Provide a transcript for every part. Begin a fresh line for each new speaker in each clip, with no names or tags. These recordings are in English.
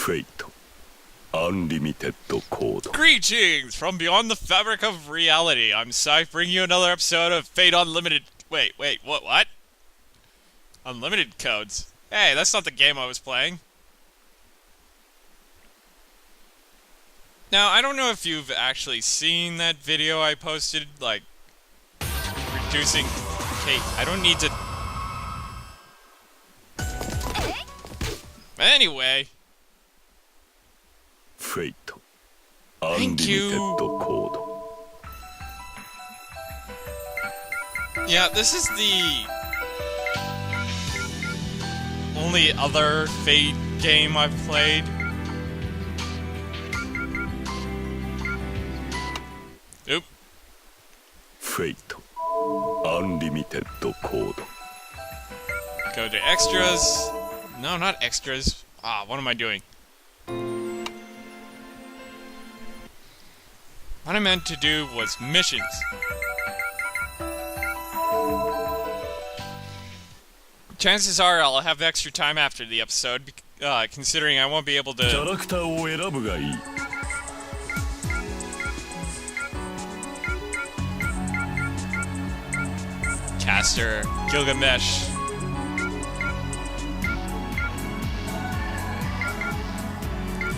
Fate. Unlimited code.
Greetings from beyond the fabric of reality. I'm Scythe, bringing you another episode of Fate Unlimited. Wait, what? Unlimited codes. Hey, that's not the game I was playing. Now, I don't know if you've actually seen that video I posted, like, reducing... Okay, I don't need to... Anyway...
Fate.
Thank you.
Code.
Yeah, this is the only other Fate game I've played. Oop.
Fate. Unlimited code.
Go to extras. No, not extras. Ah, what am I doing? What I meant to do was missions. Chances are I'll have extra time after the episode, considering I won't be able to... Caster, Gilgamesh.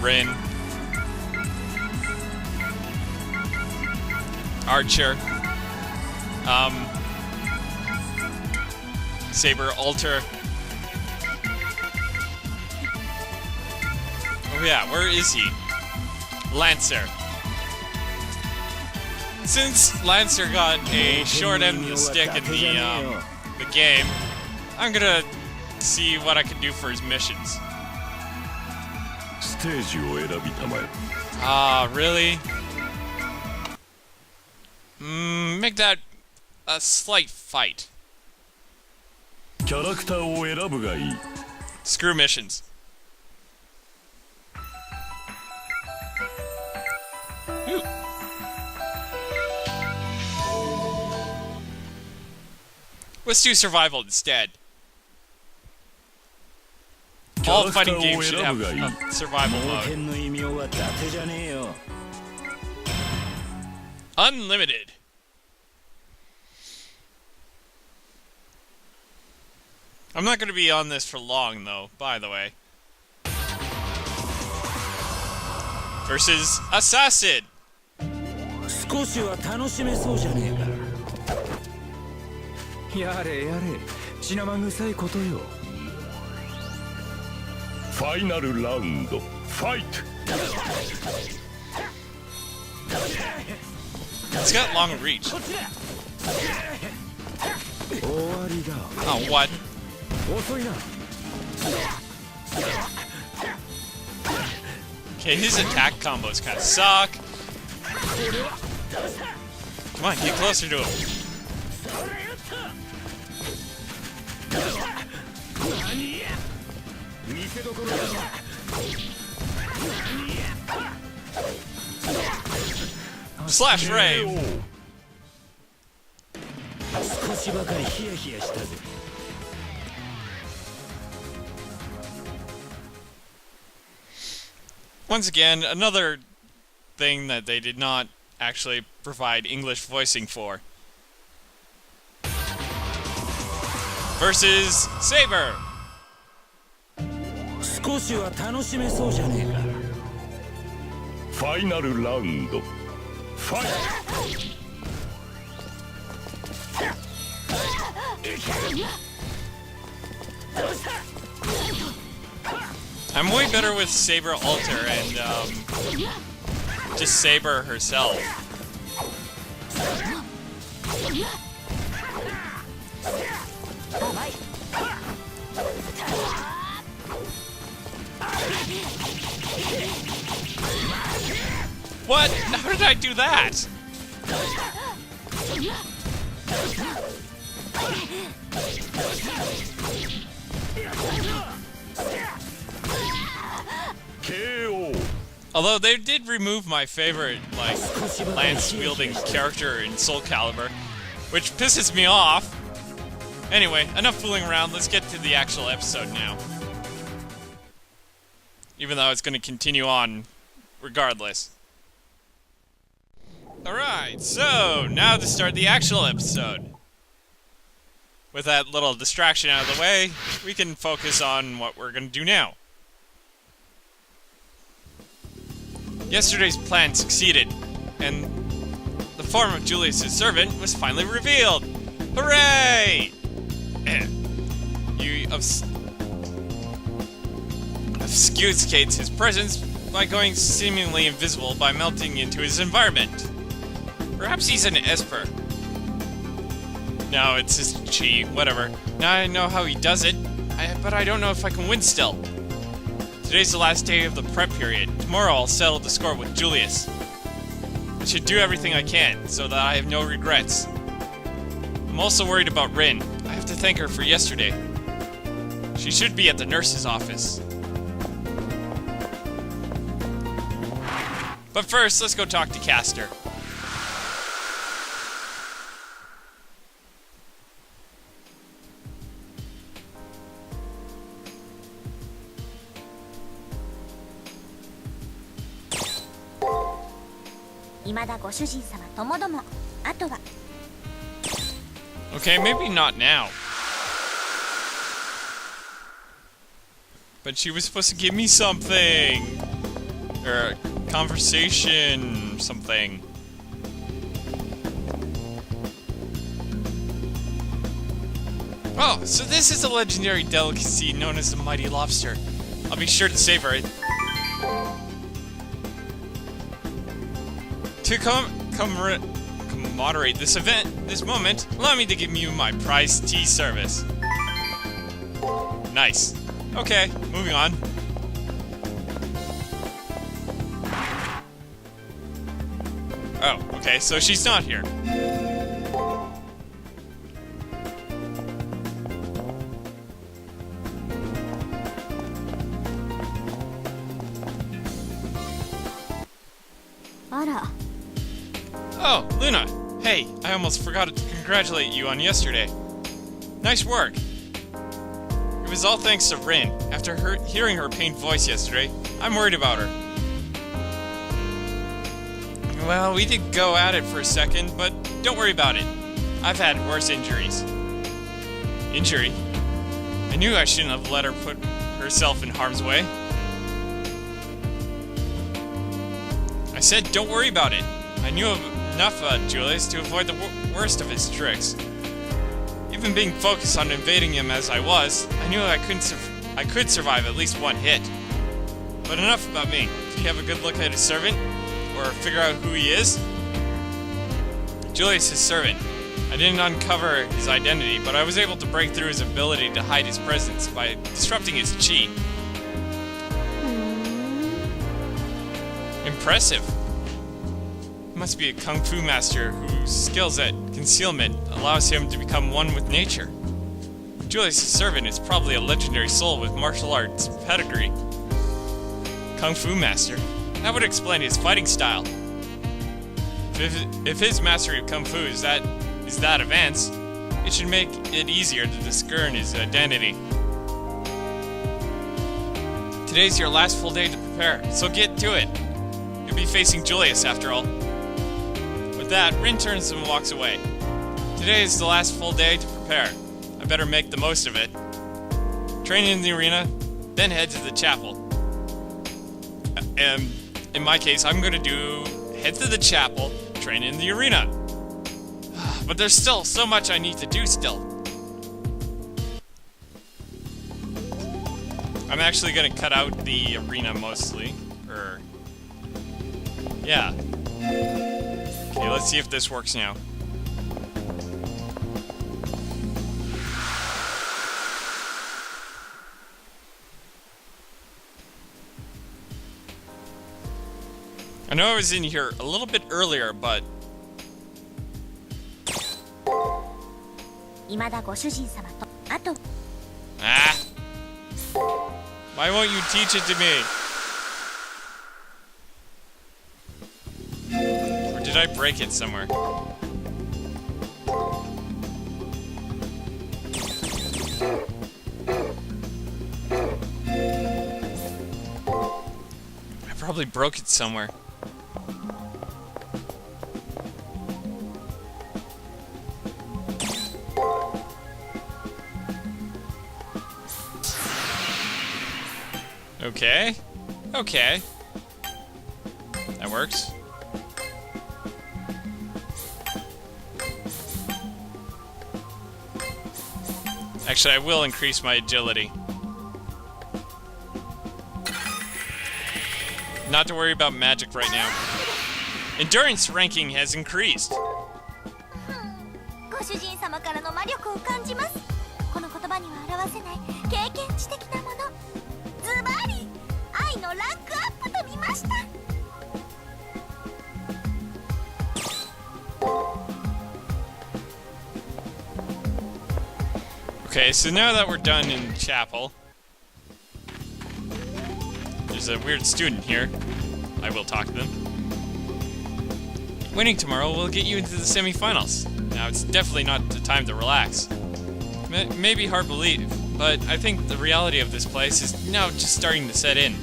Rin. Archer. Saber, Alter. Oh yeah, where is he? Lancer. Since Lancer got a short end of the stick in the game, I'm gonna see what I can do for his missions. Ah, really? Make that a slight fight. Screw missions. Ooh. Let's do survival instead. All fighting games should have a survival mode. Unlimited. I'm not going to be on this for long, though, by the way. Versus Assassin!
Final round. Fight!
It's got long reach. Oh, what? Okay, his attack combos kind of suck. Come on, get closer to him. Slash Ray! Once again, another thing that they did not actually provide English voicing for. Versus Saber!
Final round. Fight!
I'm way better with Saber Alter and just Saber herself. What? How did I do that?
KO.
Although they did remove my favorite, like, lance-wielding character in Soul Calibur, which pisses me off. Anyway, enough fooling around, let's get to the actual episode now. even though it's going to continue on regardless. Alright, so now to start the actual episode. With that little distraction out of the way, we can focus on what we're going to do now. Yesterday's plan succeeded, and the form of Julius's servant was finally revealed. Hooray! You obfuscates his presence by going seemingly invisible by melting into his environment. Perhaps he's an Esper. No, it's his chi, whatever. Now I know how he does it, but I don't know if I can win still. Today's the last day of the prep period. Tomorrow I'll settle the score with Julius. I should do everything I can, so that I have no regrets. I'm also worried about Rin. I have to thank her for yesterday. She should be at the nurse's office. But first, let's go talk to Castor. Okay, maybe not now. But she was supposed to give me something. Or a conversation, something. Oh, so this is a legendary delicacy known as the mighty lobster. I'll be sure to savor it. To commemorate this moment, allow me to give you my prized tea service. Nice. Okay, moving on. Oh, okay, so she's not here. Oh, Luna! Hey, I almost forgot to congratulate you on yesterday. Nice work! It was all thanks to Rin. After hearing her pained voice yesterday, I'm worried about her. Well, we did go at it for a second, but don't worry about it. I've had worse injuries. Injury? I knew I shouldn't have let her put herself in harm's way. I said don't worry about it. I knew enough about Julius to avoid the worst of his tricks. Even being focused on invading him as I was, I knew I could survive at least one hit. But enough about me. Did you have a good look at his servant? Or figure out who he is? Julius' servant. I didn't uncover his identity, but I was able to break through his ability to hide his presence by disrupting his chi. Impressive. He must be a kung fu master whose skills at concealment allows him to become one with nature. Julius' servant is probably a legendary soul with martial arts pedigree. Kung fu master? That would explain his fighting style. If his mastery of kung fu is that advanced, it should make it easier to discern his identity. Today's your last full day to prepare, so get to it. You'll be facing Julius after all. With that, Rin turns and walks away. Today is the last full day to prepare. I better make the most of it. Train in the arena, then head to the chapel. In my case, I'm going to head to the chapel, train in the arena. But there's still so much I need to do still. I'm actually going to cut out the arena mostly. Yeah. Okay, let's see if this works now. I know I was in here a little bit earlier, but... Ah! Why won't you teach it to me? Or did I break it somewhere? probably broke it somewhere. Okay. Okay. That works. Actually, I will increase my agility. Not to worry about magic right now. Endurance ranking has increased.
ご主人様からの魔力を感じます。この言葉には表せない経験値的なもの。ズバリ愛のランクアップと見ました。
Okay, so now that we're done in chapel, there's a weird student here. I will talk to them. Winning tomorrow will get you into the semifinals. Now, it's definitely not the time to relax. May be hard to believe, but I think the reality of this place is now just starting to set in.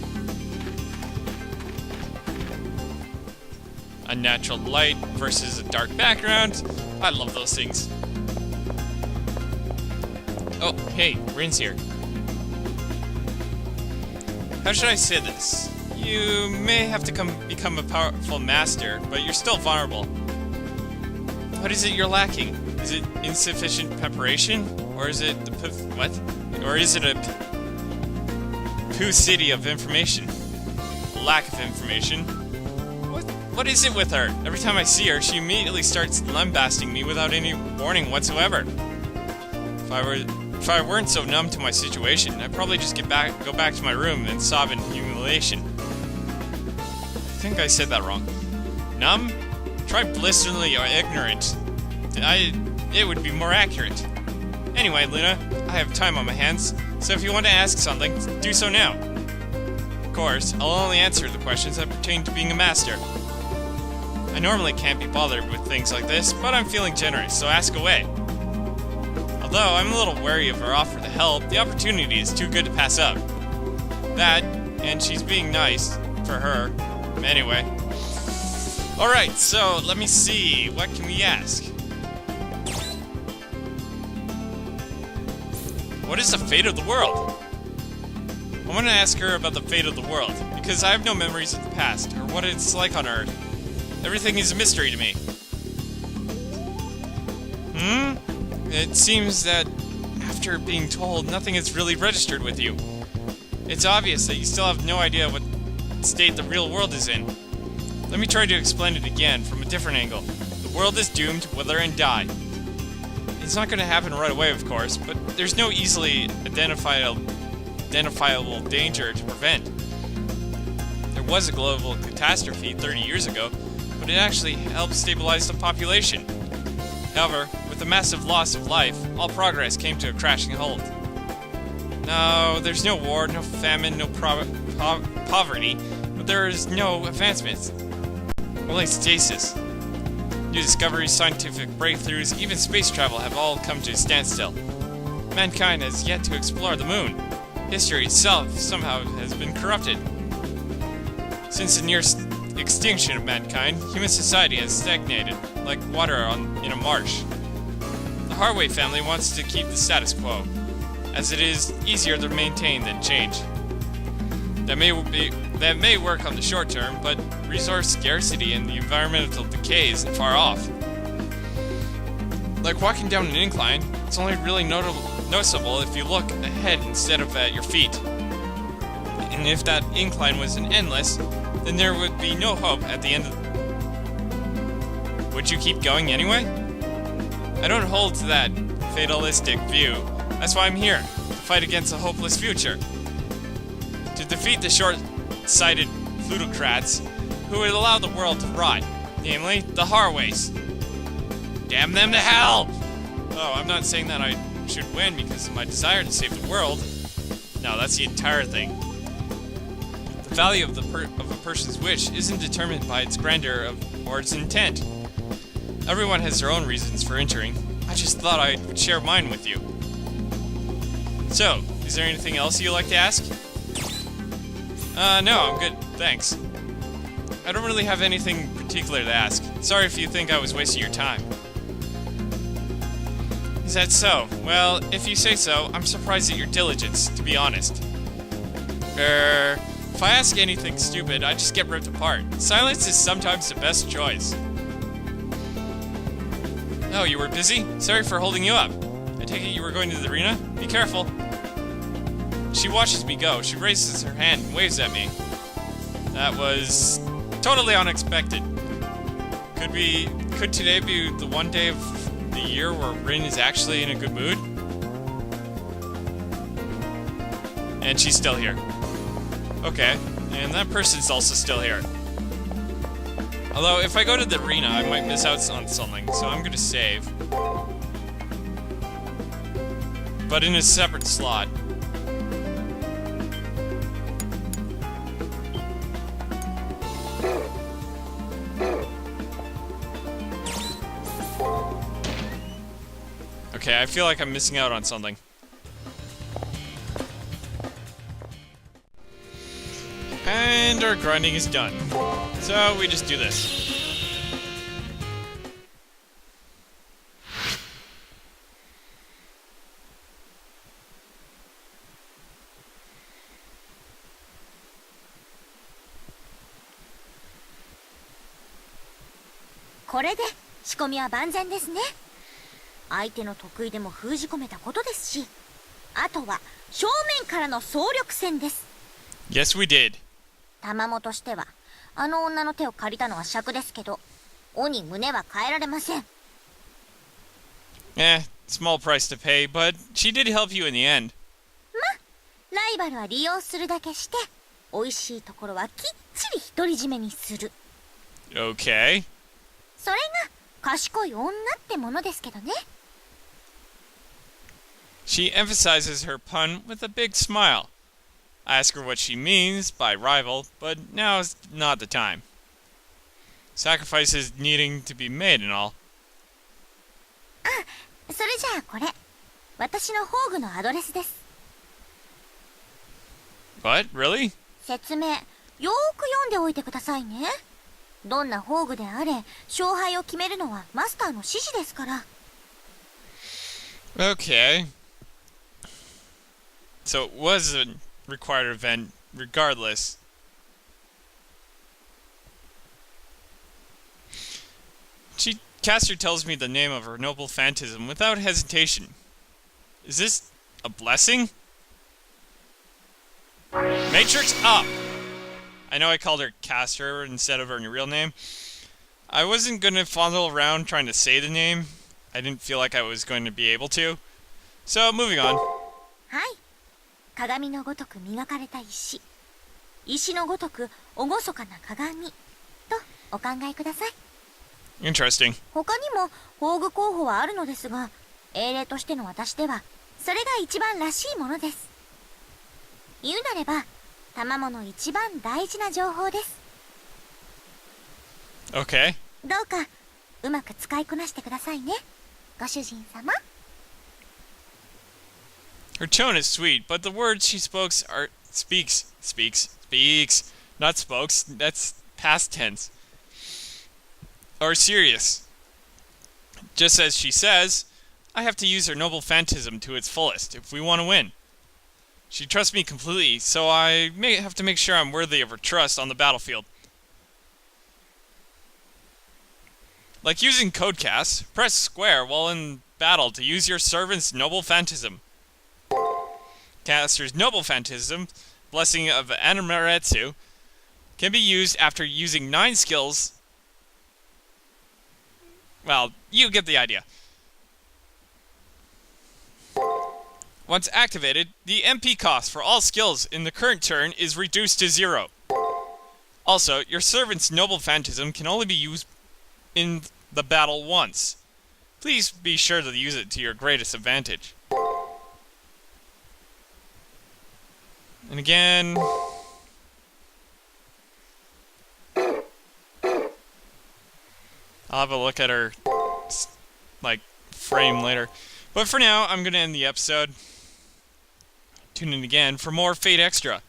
A natural light versus a dark background. I love those things. Oh, hey, Rin's here. How should I say this? You may have to become a powerful master, but you're still vulnerable. What is it you're lacking? Is it insufficient preparation? Or is it the what? Or is it a poo city of information? Lack of information? What is it with her? Every time I see her, she immediately starts lambasting me without any warning whatsoever. If I weren't so numb to my situation, I'd probably just go back to my room and sob in humiliation. I think I said that wrong. Numb? Try blisteringly ignorant. It would be more accurate. Anyway, Luna, I have time on my hands, so if you want to ask something, do so now. Of course, I'll only answer the questions that pertain to being a master. I normally can't be bothered with things like this, but I'm feeling generous, so ask away. Although I'm a little wary of her offer to help, the opportunity is too good to pass up. That, and she's being nice, for her. Anyway. Alright, so let me see. What can we ask? What is the fate of the world? I want to ask her about the fate of the world, because I have no memories of the past, or what it's like on Earth. Everything is a mystery to me. It seems that, after being told, nothing is really registered with you. It's obvious that you still have no idea what state the real world is in. Let me try to explain it again from a different angle. The world is doomed to wither and die. It's not going to happen right away, of course, but there's no easily identifiable danger to prevent. There was a global catastrophe 30 years ago, but it actually helped stabilize the population. However, with the massive loss of life, all progress came to a crashing halt. No, there's no war, no famine, no poverty, but there is no advancements. Only stasis. New discoveries, scientific breakthroughs, even space travel have all come to a standstill. Mankind has yet to explore the moon. History itself somehow has been corrupted. Since the near extinction of mankind, human society has stagnated, like water in a marsh. The Harway family wants to keep the status quo, as it is easier to maintain than change. That may work on the short term, but resource scarcity and the environmental decay isn't far off. Like walking down an incline, it's only really noticeable if you look ahead instead of at your feet. And if that incline wasn't endless, then there would be no hope at the end of it. Would you keep going anyway? I don't hold to that fatalistic view. That's why I'm here, to fight against a hopeless future. To defeat the short-sighted plutocrats who would allow the world to rot, namely, the Harways. Damn them to hell! Oh, I'm not saying that I should win because of my desire to save the world. No, that's the entire thing. The value of a person's wish isn't determined by its grandeur or its intent. Everyone has their own reasons for entering. I just thought I would share mine with you. So, is there anything else you'd like to ask? No, I'm good, thanks. I don't really have anything particular to ask. Sorry if you think I was wasting your time. Is that so? Well, if you say so, I'm surprised at your diligence, to be honest. If I ask anything stupid, I just get ripped apart. Silence is sometimes the best choice. Oh, you were busy? Sorry for holding you up. I take it you were going to the arena? Be careful. She watches me go. She raises her hand and waves at me. That was totally unexpected. Could today be the one day of the year where Rin is actually in a good mood? And she's still here. Okay, and that person's also still here. Although, if I go to the arena, I might miss out on something, so I'm gonna save. But in a separate slot. Okay, I feel like I'm missing out on something. And our grinding is done. So we just do this.
これで仕込みは万全ですね。相手の得意でも封じ込めたことですし、あとは正面からの総力戦です。
Yes, we did.
玉本としてはあの女の手を借りたのは癪ですけど、尾に胸は変えられません。
Small price to pay, but she did help you in the end.
ライバルは利用するだけして、美味しいところはきっちり独り占めにする。
Okay.
それが賢い女ってものですけどね。
She emphasizes her pun with a big smile. I ask her what she means by rival, but now is not the time. Sacrifices needing to be made and all.
それじゃあこれ、私の宝具のアドレスです。
What? Really?
説明、よーく読んでおいてくださいね。どんな宝具であれ、勝敗を決めるのはマスターの指示ですから。
Okay. So it was a required event, regardless. Caster tells me the name of her noble phantasm without hesitation. Is this a blessing? Matrix up! I know I called her Caster instead of her real name. I wasn't gonna fondle around trying to say the name. I didn't feel like I was going to be able to. So, moving on.
はい。鏡のごとく磨かれた石。石のごとく厳かな鏡。とお考えください。
Interesting.
他にも宝具候補はあるのですが、英霊としての私では、それが一番らしいものです。言うなれば、玉物一番大事な情報です。
Okay.
どうか、うまく使いこなしてくださいね。ご主人様。
Her tone is sweet, but the words she speaks, not spokes, that's past tense, are serious. Just as she says, I have to use her noble phantasm to its fullest if we want to win. She trusts me completely, so I may have to make sure I'm worthy of her trust on the battlefield. Like using Codecast, press square while in battle to use your servant's noble phantasm. Caster's noble phantasm, Blessing of Animaretsu, can be used after using 9 skills. Well, you get the idea. Once activated, the MP cost for all skills in the current turn is reduced to 0. Also, your servant's noble phantasm can only be used in the battle once. Please be sure to use it to your greatest advantage. And again... I'll have a look at her, frame later. But for now, I'm going to end the episode. Tune in again for more Fate Extra.